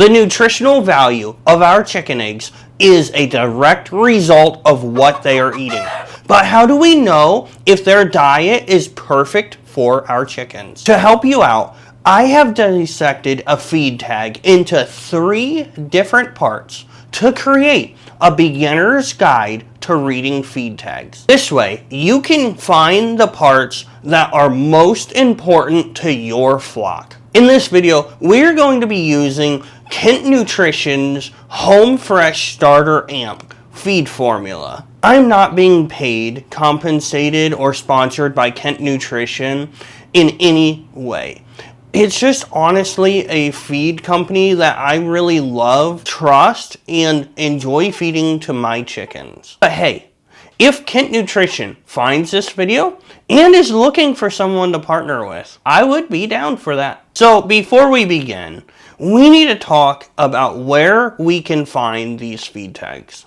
The nutritional value of our chicken eggs is a direct result of what they are eating. But how do we know if their diet is perfect for our chickens? To help you out, I have dissected a feed tag into 3 different parts to create a beginner's guide to reading feed tags. This way, you can find the parts that are most important to your flock. In this video, we're going to be using Kent Nutrition's Home Fresh Starter Amp feed formula. I'm not being paid, compensated, or sponsored by Kent Nutrition in any way. It's just honestly a feed company that I really love, trust, and enjoy feeding to my chickens. But hey, if Kent Nutrition finds this video and is looking for someone to partner with, I would be down for that. So before we begin, we need to talk about where we can find these feed tags.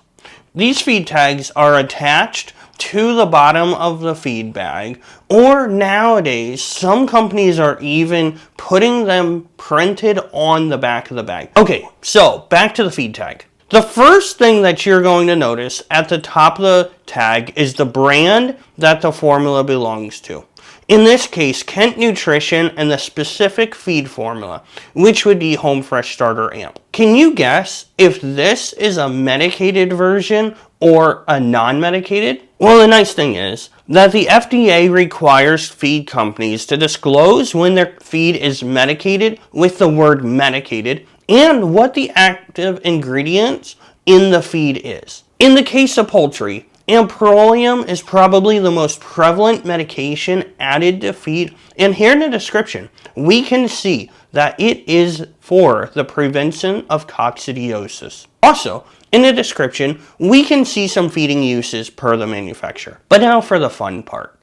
These feed tags are attached to the bottom of the feed bag, or nowadays some companies are even putting them printed on the back of the bag. Okay, so back to the feed tag. The first thing that you're going to notice at the top of the tag is the brand that the formula belongs to. In this case, Kent Nutrition and the specific feed formula, which would be Home Fresh Starter Amp. Can you guess if this is a medicated version or a non-medicated? Well, the nice thing is that the FDA requires feed companies to disclose when their feed is medicated with the word medicated and what the active ingredients in the feed is. In the case of poultry, amprolium is probably the most prevalent medication added to feed, and here in the description, we can see that it is for the prevention of coccidiosis. Also, in the description, we can see some feeding uses per the manufacturer. But now for the fun part.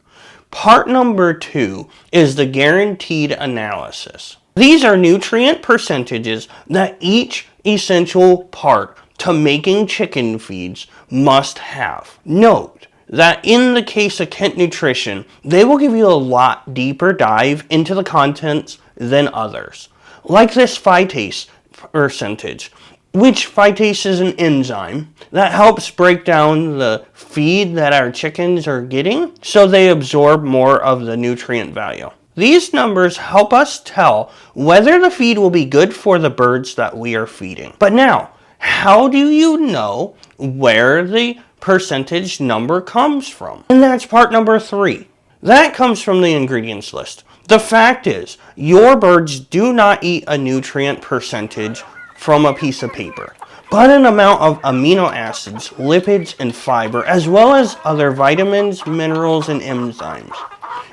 Part number 2 is the guaranteed analysis. These are nutrient percentages that each essential part to making chicken feeds must have. Note that in the case of Kent Nutrition, they will give you a lot deeper dive into the contents than others. Like this phytase percentage, which phytase is an enzyme that helps break down the feed that our chickens are getting so they absorb more of the nutrient value. These numbers help us tell whether the feed will be good for the birds that we are feeding. But now, how do you know where the percentage number comes from? And that's part number 3. That comes from the ingredients list. The fact is, your birds do not eat a nutrient percentage from a piece of paper, but an amount of amino acids, lipids, and fiber, as well as other vitamins, minerals, and enzymes.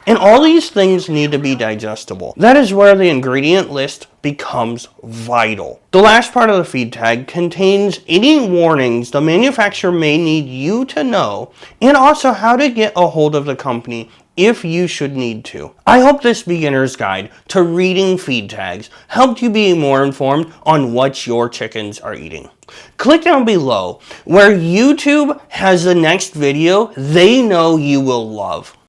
And all these things need to be digestible. That is where the ingredient list becomes vital. The last part of the feed tag contains any warnings the manufacturer may need you to know, and also how to get a hold of the company if you should need to. I hope this beginner's guide to reading feed tags helped you be more informed on what your chickens are eating. Click down below where YouTube has the next video they know you will love.